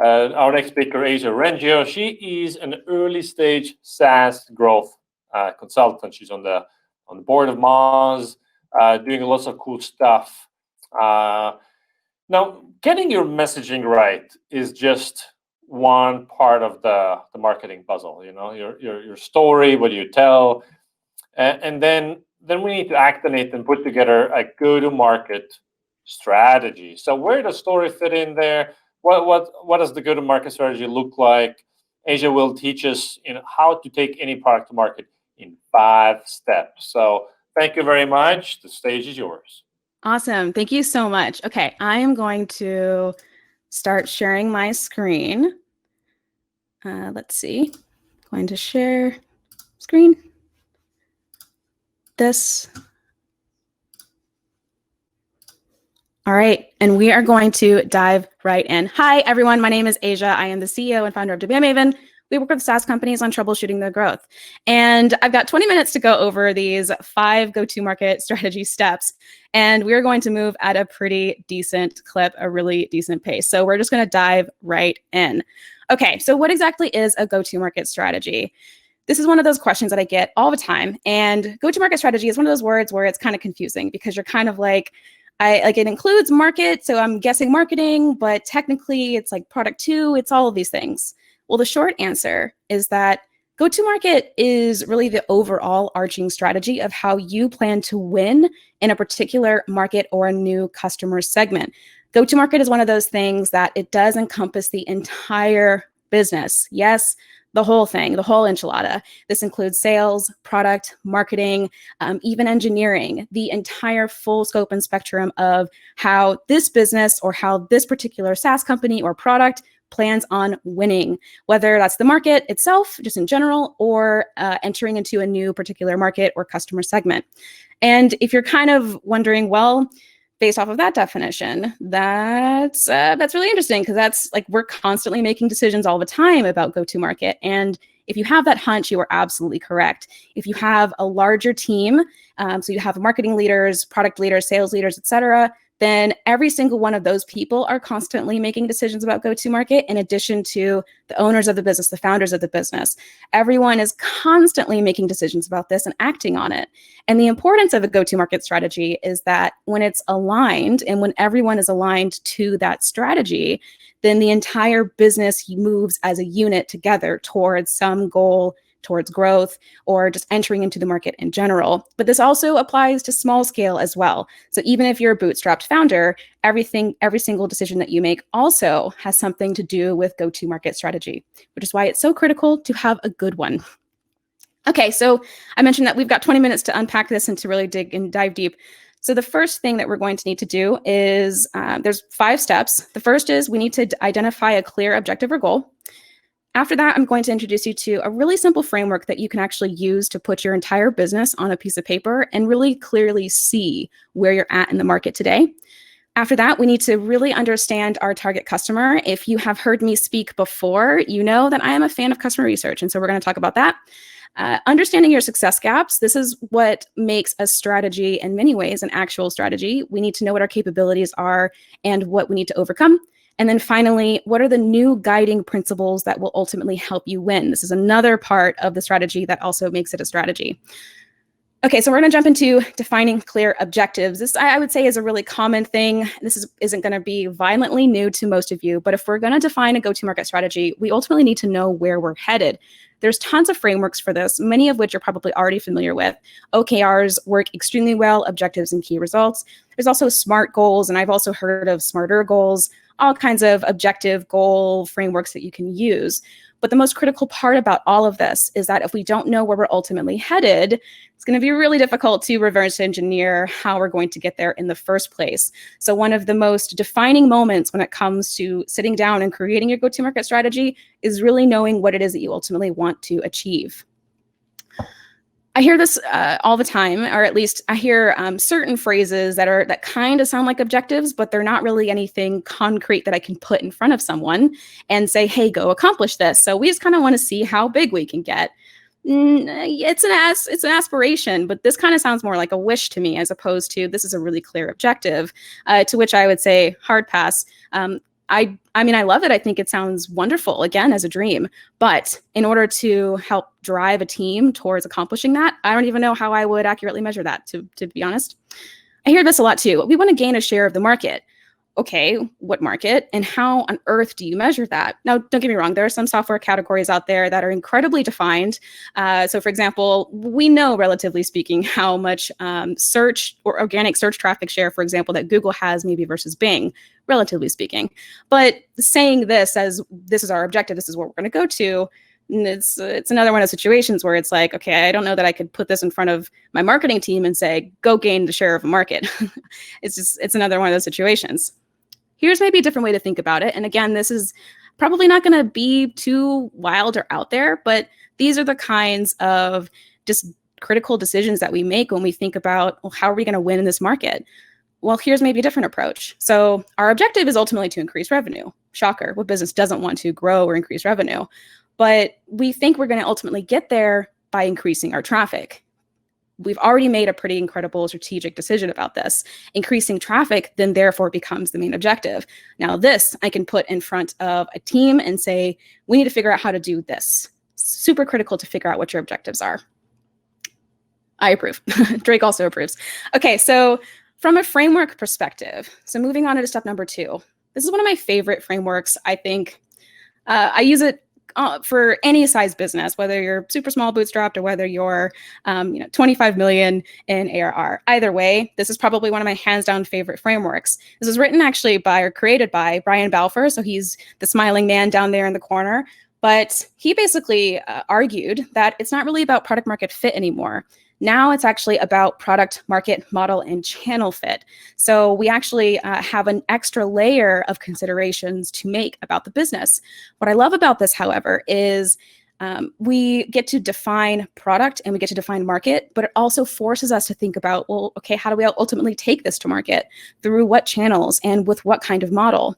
Our next speaker is Orangio. She is an early stage SaaS growth consultant. She's on the board of Moz, doing lots of cool stuff. Now, getting your messaging right is just one part of the marketing puzzle. You know, your story, what you tell, and then we need to act on it and put together a go-to-market strategy. So where does story fit in there? What does the go-to-market strategy look like? Asia will teach us, how to take any product to market in 5 steps. So thank you very much. The stage is yours. Awesome. Thank you so much. Okay, I am going to start sharing my screen. Let's see. I'm going to share screen. This. All right, and we are going to dive right in. Hi, everyone. My name is Asia. I am the CEO and founder of WMAven. We work with SaaS companies on troubleshooting their growth. And I've got 20 minutes to go over these 5 go-to-market strategy steps. And we're going to move at a pretty decent clip, a really decent pace. So we're just going to dive right in. Okay, so what exactly is a go-to-market strategy? This is one of those questions that I get all the time. And go-to-market strategy is one of those words where it's kind of confusing because you're kind of like, it includes market, so I'm guessing marketing, but technically it's like product 2, it's all of these things. Well, the short answer is that go-to-market is really the overall arching strategy of how you plan to win in a particular market or a new customer segment. Go-to-market is one of those things that it does encompass the entire business. Yes, the whole thing, the whole enchilada. This includes sales, product, marketing, even engineering, the entire full scope and spectrum of how this business or how this particular SaaS company or product plans on winning, whether that's the market itself, just in general, or entering into a new particular market or customer segment. And if you're kind of wondering, well, based off of that definition, that's really interesting because that's like we're constantly making decisions all the time about go-to-market. And if you have that hunch, you are absolutely correct. If you have a larger team, so you have marketing leaders, product leaders, sales leaders, et cetera, then every single one of those people are constantly making decisions about go-to-market in addition to the owners of the business, the founders of the business. Everyone is constantly making decisions about this and acting on it. And the importance of a go-to-market strategy is that when it's aligned and when everyone is aligned to that strategy, then the entire business moves as a unit together towards some goal, towards growth, or just entering into the market in general. But this also applies to small scale as well. So even if you're a bootstrapped founder, every single decision that you make also has something to do with go-to-market strategy, which is why it's so critical to have a good one. Okay, so I mentioned that we've got 20 minutes to unpack this and to really dig and dive deep. So the first thing that we're going to need to do is, there's 5 steps. The first is we need to identify a clear objective or goal. After that, I'm going to introduce you to a really simple framework that you can actually use to put your entire business on a piece of paper and really clearly see where you're at in the market today. After that, we need to really understand our target customer. If you have heard me speak before, you know that I am a fan of customer research, and so we're going to talk about that. Understanding your success gaps. This is what makes a strategy, in many ways, an actual strategy. We need to know what our capabilities are and what we need to overcome. And then finally, what are the new guiding principles that will ultimately help you win? This is another part of the strategy that also makes it a strategy. Okay, so we're going to jump into defining clear objectives. This, I would say, is a really common thing. This isn't going to be violently new to most of you, but if we're going to define a go-to-market strategy, we ultimately need to know where we're headed. There's tons of frameworks for this, many of which you're probably already familiar with. OKRs work extremely well, objectives and key results. There's also SMART goals, and I've also heard of smarter goals, all kinds of objective goal frameworks that you can use. But the most critical part about all of this is that if we don't know where we're ultimately headed, it's going to be really difficult to reverse engineer how we're going to get there in the first place. So one of the most defining moments when it comes to sitting down and creating your go-to-market strategy is really knowing what it is that you ultimately want to achieve. I hear this all the time, or at least I hear certain phrases that kind of sound like objectives, but they're not really anything concrete that I can put in front of someone and say, hey, go accomplish this. So we just kind of want to see how big we can get. It's an aspiration, but this kind of sounds more like a wish to me as opposed to this is a really clear objective, to which I would say hard pass. I mean, I love it. I think it sounds wonderful, again, as a dream. But in order to help drive a team towards accomplishing that, I don't even know how I would accurately measure that, to be honest. I hear this a lot too. We want to gain a share of the market. Okay, what market and how on earth do you measure that? Now, don't get me wrong, there are some software categories out there that are incredibly defined. So for example, we know, relatively speaking, how much search or organic search traffic share, for example, that Google has maybe versus Bing, relatively speaking. But saying this as this is our objective, this is what we're going to go to, it's another one of those situations where it's like, okay, I don't know that I could put this in front of my marketing team and say, go gain the share of a market. It's another one of those situations. Here's maybe a different way to think about it. And again, this is probably not going to be too wild or out there, but these are the kinds of just critical decisions that we make when we think about, well, how are we going to win in this market? Well, here's maybe a different approach. So our objective is ultimately to increase revenue. Shocker, what business doesn't want to grow or increase revenue? But we think we're going to ultimately get there by increasing our traffic. We've already made a pretty incredible strategic decision about this. Increasing traffic then therefore becomes the main objective. Now this I can put in front of a team and say, we need to figure out how to do this. Super critical to figure out what your objectives are. I approve. Drake also approves. Okay, so from a framework perspective, so moving on to step number 2. This is one of my favorite frameworks. I think I use it for any size business, whether you're super small bootstrapped or whether you're 25 million in ARR. Either way, this is probably one of my hands down favorite frameworks. This was written actually by or created by Brian Balfour. So he's the smiling man down there in the corner. But he basically argued that it's not really about product market fit anymore. Now it's actually about product, market, model, and channel fit. So we actually have an extra layer of considerations to make about the business. What I love about this, however, is we get to define product and we get to define market, but it also forces us to think about, well, okay, how do we ultimately take this to market? Through what channels and with what kind of model?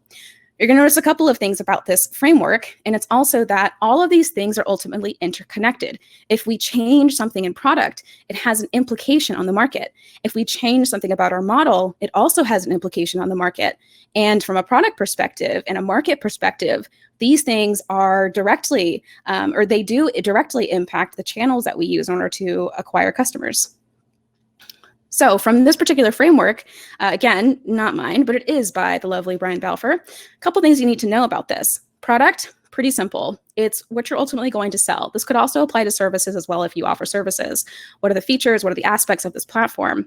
You're going to notice a couple of things about this framework, and it's also that all of these things are ultimately interconnected. If we change something in product, it has an implication on the market. If we change something about our model, it also has an implication on the market. And from a product perspective and a market perspective, these things are directly, or they do directly impact the channels that we use in order to acquire customers. So from this particular framework, again, not mine, but it is by the lovely Brian Balfour. A couple things you need to know about this. Product, pretty simple. It's what you're ultimately going to sell. This could also apply to services as well if you offer services. What are the features? What are the aspects of this platform?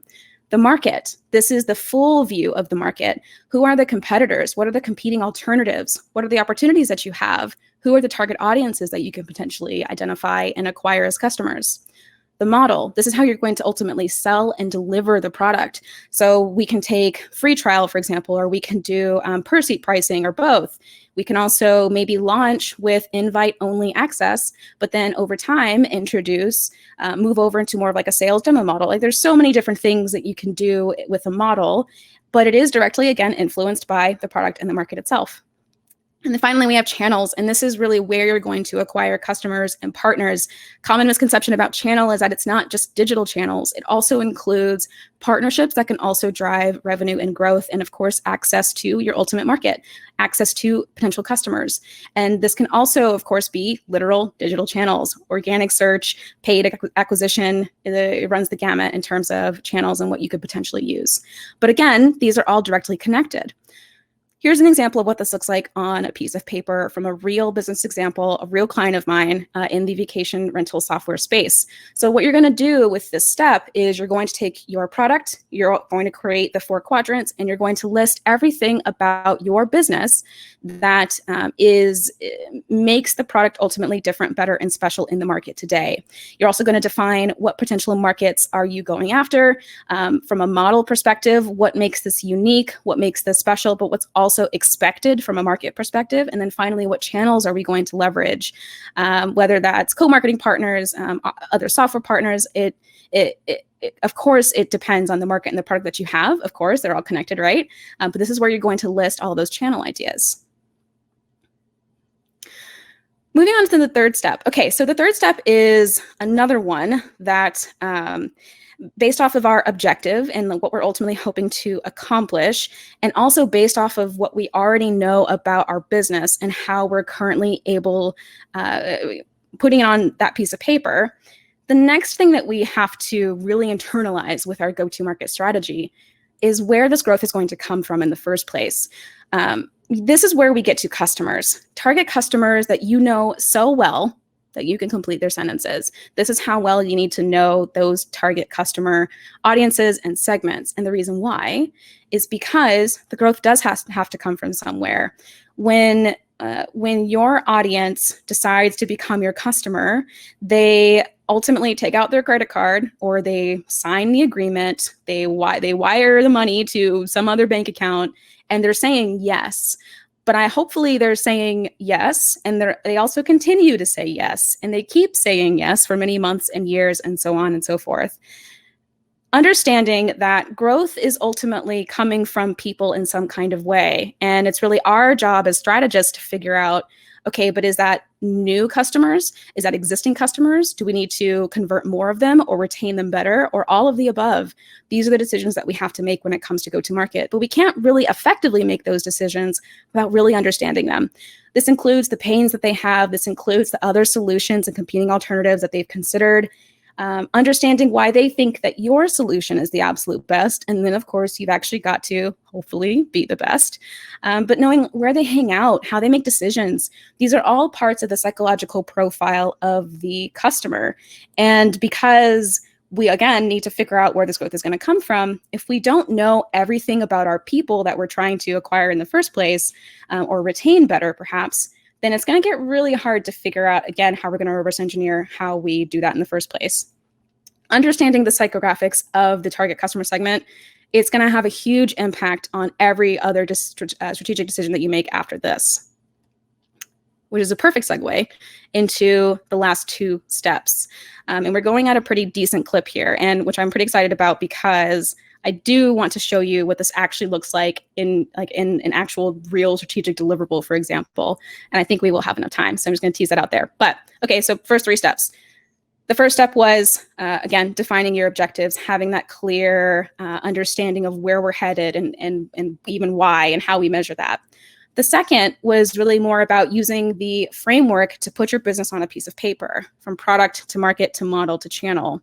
The market. This is the full view of the market. Who are the competitors? What are the competing alternatives? What are the opportunities that you have? Who are the target audiences that you can potentially identify and acquire as customers? The model, this is how you're going to ultimately sell and deliver the product. So we can take free trial, for example, or we can do per seat pricing or both. We can also maybe launch with invite-only access, but then over time introduce, move over into more of like a sales demo model. Like there's so many different things that you can do with a model, but it is directly, again, influenced by the product and the market itself. And then finally, we have channels, and this is really where you're going to acquire customers and partners. Common misconception about channel is that it's not just digital channels. It also includes partnerships that can also drive revenue and growth, and of course, access to your ultimate market, access to potential customers. And this can also, of course, be literal digital channels, organic search, paid acquisition. It runs the gamut in terms of channels and what you could potentially use. But again, these are all directly connected. Here's an example of what this looks like on a piece of paper from a real business example, a real client of mine in the vacation rental software space. So what you're going to do with this step is you're going to take your product, you're going to create the 4 quadrants, and you're going to list everything about your business that makes the product ultimately different, better, and special in the market today. You're also going to define what potential markets are you going after. From a model perspective, what makes this unique, what makes this special, but what's also expected from a market perspective. And then finally, what channels are we going to leverage? Whether that's co-marketing partners, other software partners, of course, it depends on the market and the product that you have. Of course, they're all connected, right? But this is where you're going to list all of those channel ideas. Moving on to the third step. Okay, so the third step is another one that based off of our objective and what we're ultimately hoping to accomplish, and also based off of what we already know about our business and how we're currently able, putting it on that piece of paper, the next thing that we have to really internalize with our go-to-market strategy is where this growth is going to come from in the first place. This is where we get to customers. Target customers that you know so well that you can complete their sentences. This is how well you need to know those target customer audiences and segments. And the reason why is because the growth does have to come from somewhere. When your audience decides to become your customer, they ultimately take out their credit card or they sign the agreement, they wire the money to some other bank account, and they're saying yes. But hopefully they're saying yes, and they also continue to say yes, and they keep saying yes for many months and years and so on and so forth. Understanding that growth is ultimately coming from people in some kind of way. And it's really our job as strategists to figure out, okay, but is that new customers? Is that existing customers? Do we need to convert more of them or retain them better, or all of the above? These are the decisions that we have to make when it comes to go-to-market, but we can't really effectively make those decisions without really understanding them. This includes the pains that they have. This includes the other solutions and competing alternatives that they've considered. Understanding why they think that your solution is the absolute best. And then, of course, you've actually got to hopefully be the best. But knowing where they hang out, how they make decisions, these are all parts of the psychological profile of the customer. And because we, again, need to figure out where this growth is going to come from, if we don't know everything about our people that we're trying to acquire in the first place, or retain better, perhaps, then it's going to get really hard to figure out, again, how we're going to reverse engineer how we do that in the first place. Understanding the psychographics of the target customer segment, it's going to have a huge impact on every other strategic decision that you make after this, which is a perfect segue into the last two steps. And we're going at a pretty decent clip here, and which I'm pretty excited about because I do want to show you what this actually looks like in an actual real strategic deliverable, for example. And I think we will have enough time, so I'm just going to tease that out there. But okay, so first three steps. The first step was, again, defining your objectives, having that clear understanding of where we're headed and even why and how we measure that. The second was really more about using the framework to put your business on a piece of paper, from product to market to model to channel.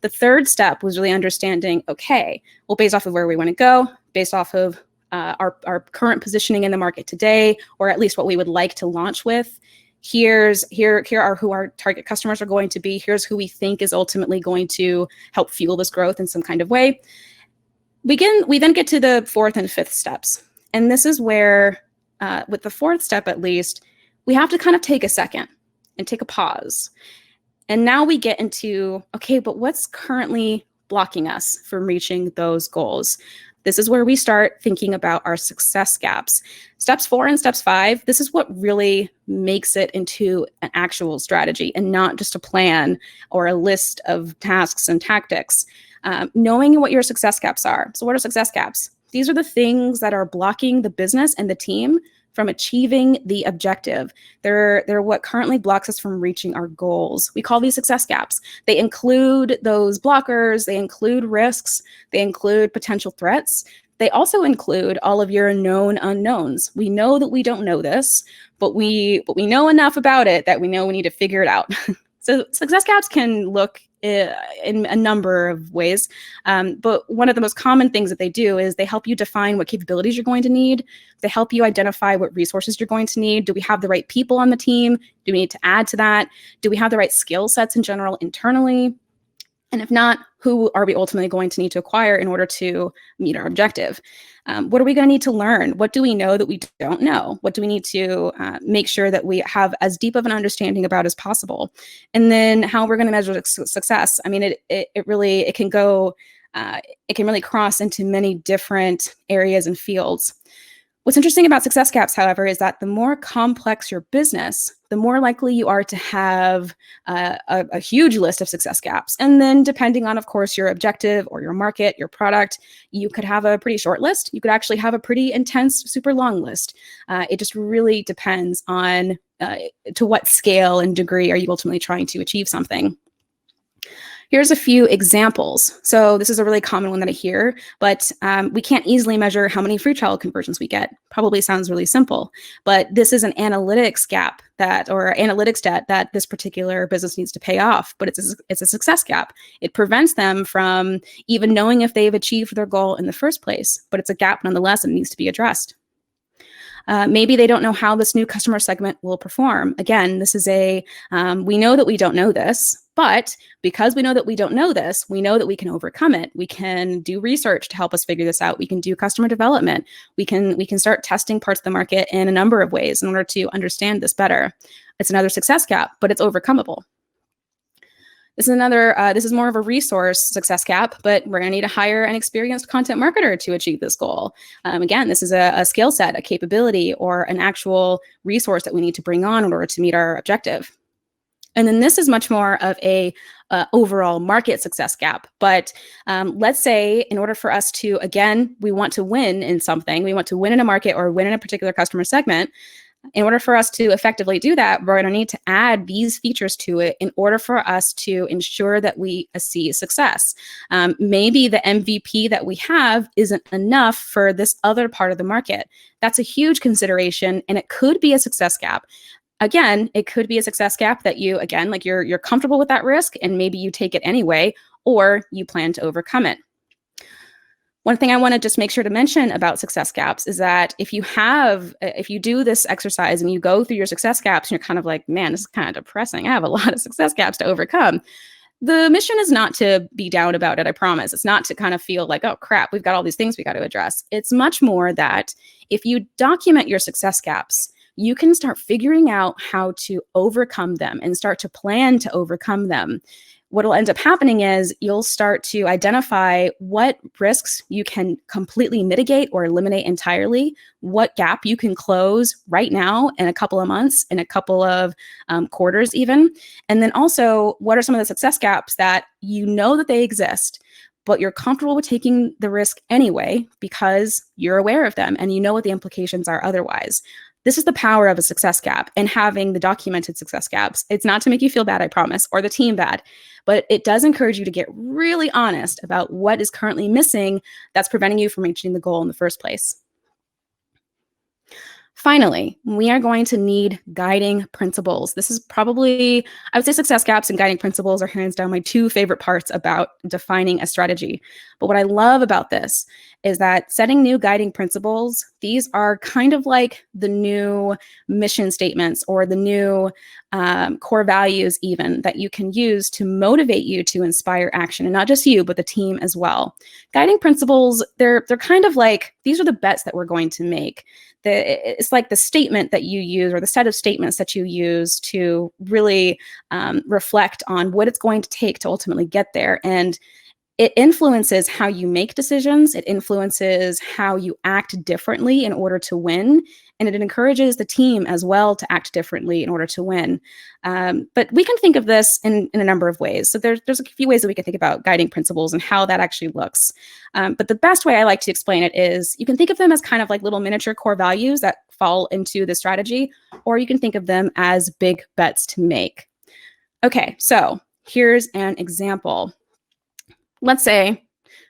The third step was really understanding, okay, well, based off of where we want to go, based off of our current positioning in the market today, or at least what we would like to launch with, here are who our target customers are going to be. Here's who we think is ultimately going to help fuel this growth in some kind of way. We then get to the fourth and fifth steps. And this is where, with the fourth step at least, we have to kind of take a second and take a pause. And now we get into, okay, but what's currently blocking us from reaching those goals? This is where we start thinking about our success gaps. Steps 4 and steps 5, this is what really makes it into an actual strategy and not just a plan or a list of tasks and tactics. Knowing what your success gaps are. So what are success gaps? These are the things that are blocking the business and the team from achieving the objective. They're what currently blocks us from reaching our goals. We call these success gaps. They include those blockers, they include risks, they include potential threats. They also include all of your known unknowns. We know that we don't know this, but we know enough about it that we know we need to figure it out. So success gaps can look in a number of ways. But one of the most common things that they do is they help you define what capabilities you're going to need. They help you identify what resources you're going to need. Do we have the right people on the team? Do we need to add to that? Do we have the right skill sets in general internally? And if not, who are we ultimately going to need to acquire in order to meet our objective? What are we going to need to learn? What do we know that we don't know? What do we need to make sure that we have as deep of an understanding about as possible? And then how we're going to measure success. I mean, it can really cross into many different areas and fields. What's interesting about success gaps, however, is that the more complex your business, the more likely you are to have a huge list of success gaps. And then depending on, of course, your objective or your market, your product, you could have a pretty short list. You could actually have a pretty intense, super long list. It just really depends on to what scale and degree are you ultimately trying to achieve something. Here's a few examples. So this is a really common one that I hear, but we can't easily measure how many free trial conversions we get. Probably sounds really simple, but this is an analytics gap or analytics debt that this particular business needs to pay off, but it's a success gap. It prevents them from even knowing if they've achieved their goal in the first place, but it's a gap nonetheless and needs to be addressed. Maybe they don't know how this new customer segment will perform. Again, this is we know that we don't know this, but because we know that we don't know this, we know that we can overcome it. We can do research to help us figure this out. We can do customer development. We can start testing parts of the market in a number of ways in order to understand this better. It's another success gap, but it's overcomeable. This is more of a resource success gap, but we're going to need to hire an experienced content marketer to achieve this goal. Again, this is a skill set, a capability, or an actual resource that we need to bring on in order to meet our objective. And then this is much more of a overall market success gap. But let's say in order for us to, again, we want to win in something, we want to win in a market or win in a particular customer segment. In order for us to effectively do that, we're going to need to add these features to it in order for us to ensure that we see success. Maybe the MVP that we have isn't enough for this other part of the market. That's a huge consideration, and it could be a success gap. Again, it could be a success gap that you're comfortable with that risk, and maybe you take it anyway, or you plan to overcome it. One thing I want to just make sure to mention about success gaps is that if you do this exercise and you go through your success gaps and you're kind of like, man, this is kind of depressing. I have a lot of success gaps to overcome. The mission is not to be down about it, I promise. It's not to kind of feel like, oh crap, we've got all these things we got to address. It's much more that if you document your success gaps, you can start figuring out how to overcome them and start to plan to overcome them. What will end up happening is you'll start to identify what risks you can completely mitigate or eliminate entirely, what gap you can close right now in a couple of months, in a couple of quarters even. And then also, what are some of the success gaps that you know that they exist, but you're comfortable with taking the risk anyway because you're aware of them and you know what the implications are otherwise. This is the power of a success gap and having the documented success gaps. It's not to make you feel bad, I promise, or the team bad, but it does encourage you to get really honest about what is currently missing that's preventing you from reaching the goal in the first place. Finally, we are going to need guiding principles. This is probably, I would say success gaps and guiding principles are hands down my two favorite parts about defining a strategy. But what I love about this is that setting new guiding principles, these are kind of like the new mission statements or the new core values even that you can use to motivate you to inspire action, and not just you, but the team as well. Guiding principles, they're kind of like, these are the bets that we're going to make. It's like the statement that you use or the set of statements that you use to really reflect on what it's going to take to ultimately get there. And it influences how you make decisions. It influences how you act differently in order to win. And it encourages the team as well to act differently in order to win. But we can think of this in a number of ways. So there's a few ways that we can think about guiding principles and how that actually looks. But the best way I like to explain it is you can think of them as kind of like little miniature core values that fall into the strategy, or you can think of them as big bets to make. Okay, so here's an example. Let's say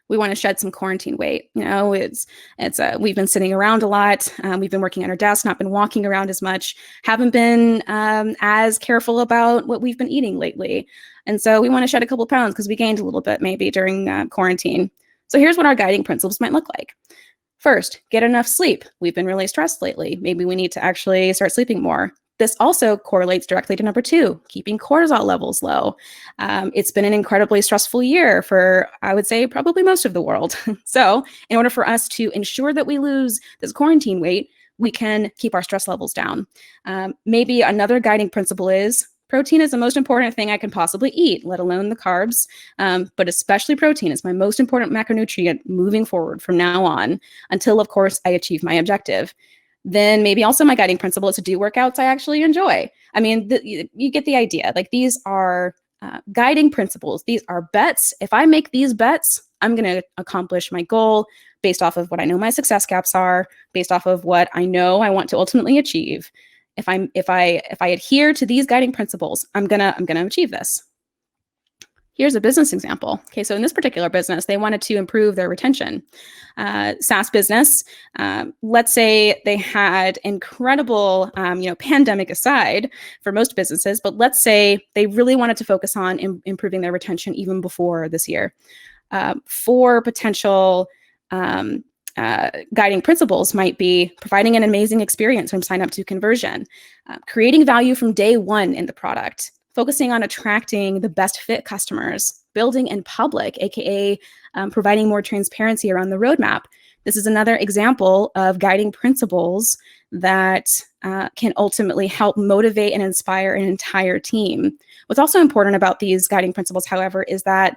we want to shed some quarantine weight. You know, we've been sitting around a lot. We've been working at our desk, not been walking around as much, haven't been as careful about what we've been eating lately. And so we want to shed a couple of pounds because we gained a little bit maybe during quarantine. So here's what our guiding principles might look like. First, get enough sleep. We've been really stressed lately. Maybe we need to actually start sleeping more. This also correlates directly to number 2, keeping cortisol levels low. It's been an incredibly stressful year for, I would say, probably most of the world. So in order for us to ensure that we lose this quarantine weight, we can keep our stress levels down. Maybe another guiding principle is protein is the most important thing I can possibly eat, let alone the carbs, but especially protein is my most important macronutrient moving forward from now on until, of course, I achieve my objective. Then maybe also my guiding principle is to do workouts I actually enjoy. I mean, you get the idea. Like, these are guiding principles. These are bets. If I make these bets, I'm going to accomplish my goal based off of what I know my success gaps are, based off of what I know I want to ultimately achieve. If I adhere to these guiding principles, I'm gonna achieve this. Here's a business example. Okay, so in this particular business, they wanted to improve their retention. SaaS business, let's say they had incredible, pandemic aside for most businesses, but let's say they really wanted to focus on improving their retention even before this year. 4 potential guiding principles might be providing an amazing experience from sign up to conversion, creating value from day one in the product, focusing on attracting the best fit customers, building in public, aka providing more transparency around the roadmap. This is another example of guiding principles that can ultimately help motivate and inspire an entire team. What's also important about these guiding principles, however, is that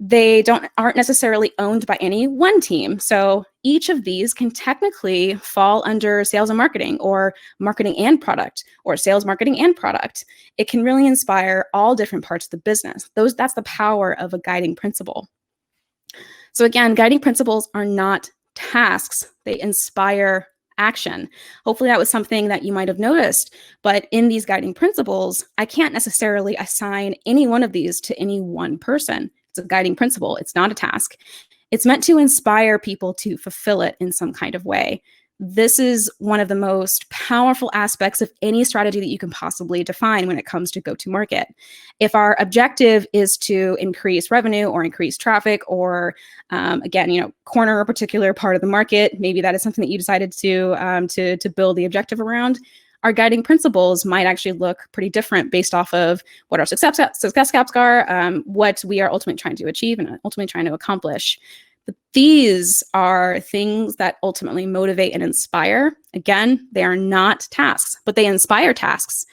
they aren't necessarily owned by any one team. So each of these can technically fall under sales and marketing, or marketing and product, or sales, marketing, and product. It can really inspire all different parts of the business. That's the power of a guiding principle. So again, guiding principles are not tasks. They inspire action. Hopefully that was something that you might have noticed. But in these guiding principles, I can't necessarily assign any one of these to any one person. It's a guiding principle. It's not a task. It's meant to inspire people to fulfill it in some kind of way. This is one of the most powerful aspects of any strategy that you can possibly define when it comes to go-to-market. If our objective is to increase revenue or increase traffic, or corner a particular part of the market, maybe that is something that you decided to build the objective around. Our guiding principles might actually look pretty different based off of what our success gaps are, what we are ultimately trying to achieve and ultimately trying to accomplish. But these are things that ultimately motivate and inspire. Again, they are not tasks, but they inspire tasks.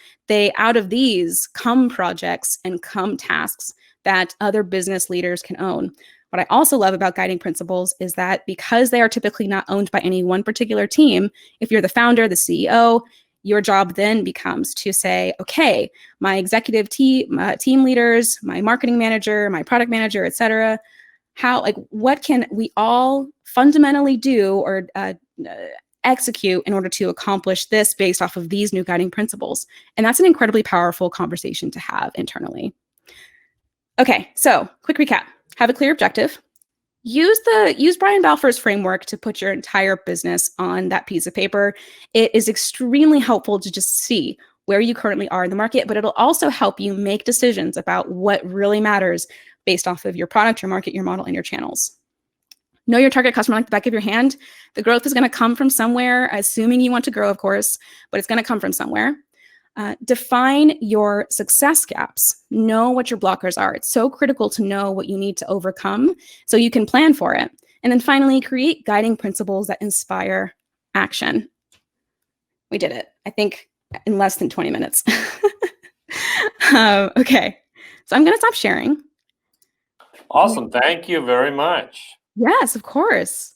Out of these come projects and come tasks that other business leaders can own. What I also love about guiding principles is that because they are typically not owned by any one particular team, if you're the founder, the CEO, your job then becomes to say, okay, my executive team leaders, my marketing manager, my product manager, et cetera, what can we all fundamentally do or execute in order to accomplish this based off of these new guiding principles? And that's an incredibly powerful conversation to have internally. Okay, so quick recap. Have a clear objective. Use Brian Balfour's framework to put your entire business on that piece of paper. It is extremely helpful to just see where you currently are in the market, but it'll also help you make decisions about what really matters based off of your product, your market, your model, and your channels. Know your target customer like the back of your hand. The growth is going to come from somewhere, assuming you want to grow, of course, but it's going to come from somewhere. Define your success gaps. Know what your blockers are. It's so critical to know what you need to overcome so you can plan for it. And then finally, create guiding principles that inspire action. We did it, I think, in less than 20 minutes. Okay, so I'm going to stop sharing. Awesome. Thank you very much. Yes, of course.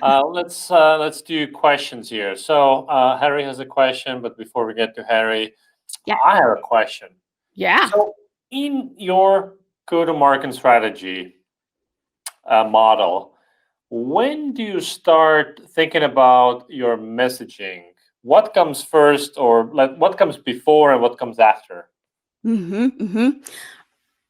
Let's do questions here. So Harry has a question, but before we get to Harry, I have a question. Yeah. So in your go-to-market strategy model, when do you start thinking about your messaging? What comes first, or what comes before and what comes after?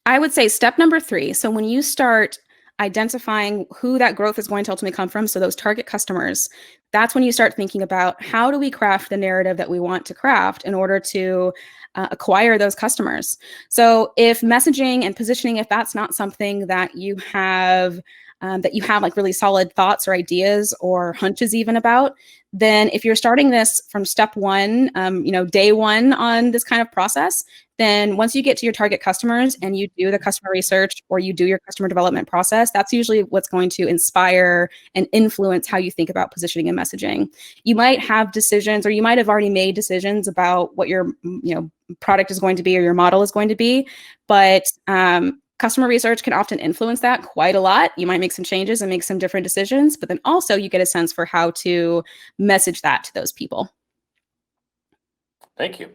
I would say step number 3. So when you start identifying who that growth is going to ultimately come from, so those target customers, that's when you start thinking about how do we craft the narrative that we want to craft in order to acquire those customers. So if messaging and positioning, if that's not something that you have like really solid thoughts or ideas or hunches even about, then if you're starting this from step 1, day 1 on this kind of process, then once you get to your target customers and you do the customer research or you do your customer development process, that's usually what's going to inspire and influence how you think about positioning and messaging. You might have decisions, or you might have already made decisions about what your product is going to be or your model is going to be, but customer research can often influence that quite a lot. You might make some changes and make some different decisions, but then also you get a sense for how to message that to those people. Thank you.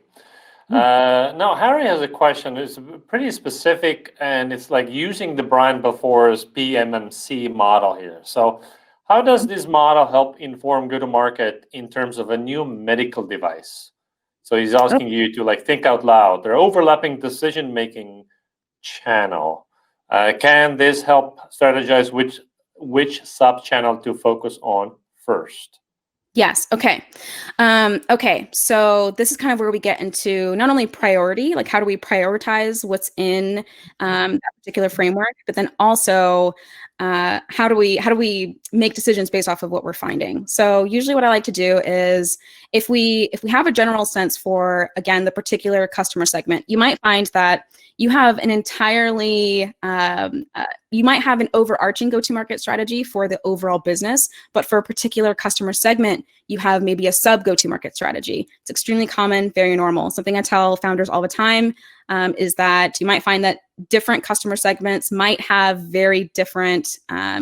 Now, Harry has a question. It's pretty specific, and it's like using the Brian Balfour's PMMC model here. So how does this model help inform go-to-market in terms of a new medical device? So he's asking you to think out loud. They're overlapping decision-making channel. Can this help strategize which sub-channel to focus on first? Yes. Okay. Okay. So this is kind of where we get into not only priority, like how do we prioritize what's in that particular framework, but then also how do we make decisions based off of what we're finding? So usually, what I like to do is if we have a general sense for, again, the particular customer segment, you might find that you have an entirely you might have an overarching go-to-market strategy for the overall business, but for a particular customer segment, you have maybe a sub go-to-market strategy. It's extremely common, very normal. Something I tell founders all the time is that you might find that different customer segments might have very different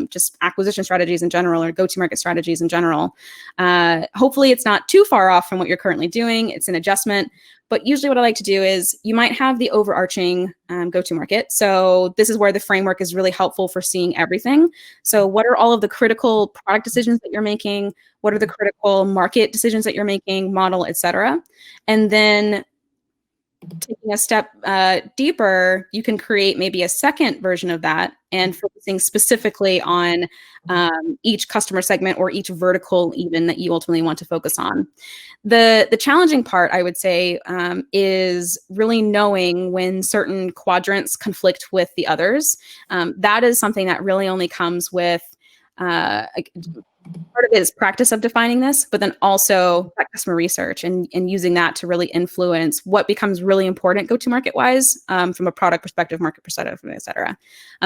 just acquisition strategies in general or go-to-market strategies in general. Hopefully, it's not too far off from what you're currently doing. It's an adjustment. But usually what I like to do is you might have the overarching go-to-market. So this is where the framework is really helpful for seeing everything. So what are all of the critical product decisions that you're making? What are the critical market decisions that you're making, model, et cetera? And then taking a step deeper, you can create maybe a second version of that and focusing specifically on each customer segment or each vertical even that you ultimately want to focus on. The challenging part, I would say, is really knowing when certain quadrants conflict with the others. That is something that really only comes with part of it is practice of defining this, but then also customer research and using that to really influence what becomes really important go-to-market wise from a product perspective, market perspective, et cetera.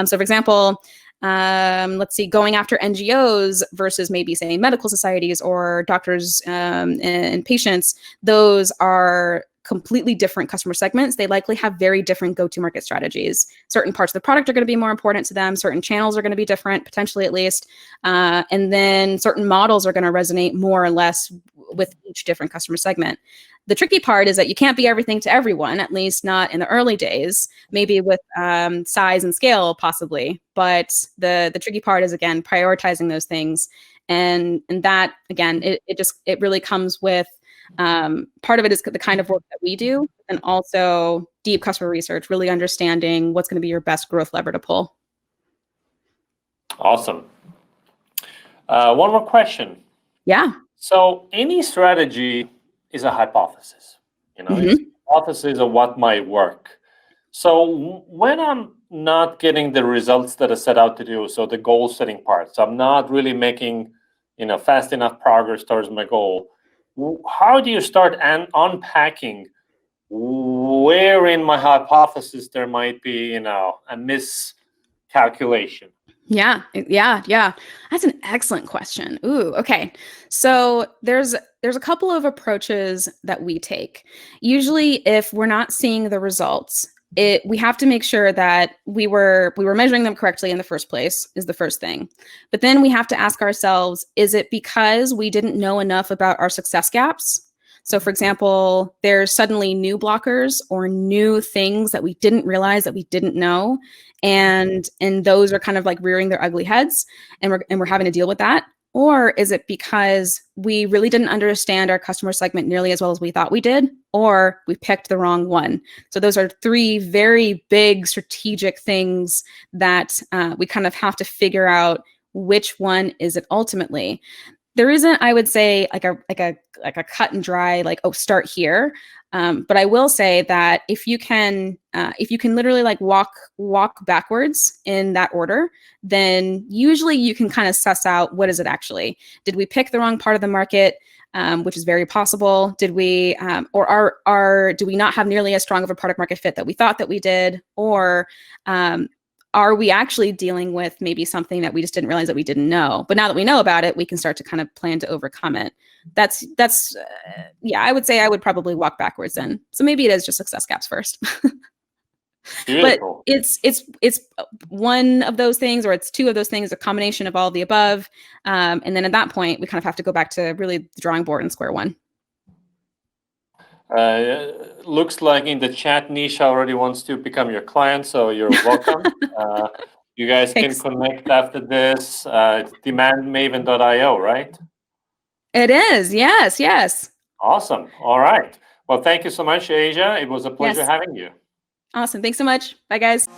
So for example, let's see, going after NGOs versus maybe say medical societies or doctors and patients, those are completely different customer segments. They likely have very different go-to-market strategies. Certain parts of the product are going to be more important to them. Certain channels are going to be different, potentially at least. And then certain models are going to resonate more or less with each different customer segment. The tricky part is that you can't be everything to everyone, at least not in the early days, maybe with size and scale possibly. But the tricky part is, again, prioritizing those things. And that, again, it really comes with part of it is the kind of work that we do, and also deep customer research, really understanding what's going to be your best growth lever to pull. Awesome. One more question. Yeah. So any strategy is a hypothesis. It's a hypothesis of what might work. So when I'm not getting the results that I set out to do, so the goal setting part, so I'm not really making fast enough progress towards my goal, how do you start unpacking where in my hypothesis there might be, a miscalculation? Yeah. That's an excellent question. Ooh, okay. So there's a couple of approaches that we take. Usually, if we're not seeing the results, we have to make sure that we were measuring them correctly in the first place is the first thing. But then we have to ask ourselves, is it because we didn't know enough about our success gaps? So for example, there's suddenly new blockers or new things that we didn't realize that we didn't know. And those are kind of like rearing their ugly heads and we're having to deal with that. Or is it because we really didn't understand our customer segment nearly as well as we thought we did, or we picked the wrong one? So those are three very big strategic things that we kind of have to figure out which one is it ultimately. There isn't, I would say, like a cut and dry, like, oh, start here. But I will say that if you can literally like walk backwards in that order, then usually you can kind of suss out what is it actually. Did we pick the wrong part of the market, which is very possible? Did we do we not have nearly as strong of a product market fit that we thought that we did, or are we actually dealing with maybe something that we just didn't realize that we didn't know? But now that we know about it, we can start to kind of plan to overcome it. That's yeah, I would say I would probably walk backwards then. So maybe it is just success gaps first. But it's one of those things, or it's two of those things, a combination of all of the above. And then at that point, we kind of have to go back to really the drawing board and square one. Looks like in the chat, Nisha already wants to become your client, so you're welcome. You guys Thanks. Can connect after this. It's demandmaven.io, right? It is, yes. Awesome. All right. Well, thank you so much, Asia. It was a pleasure having you. Awesome. Thanks so much. Bye, guys.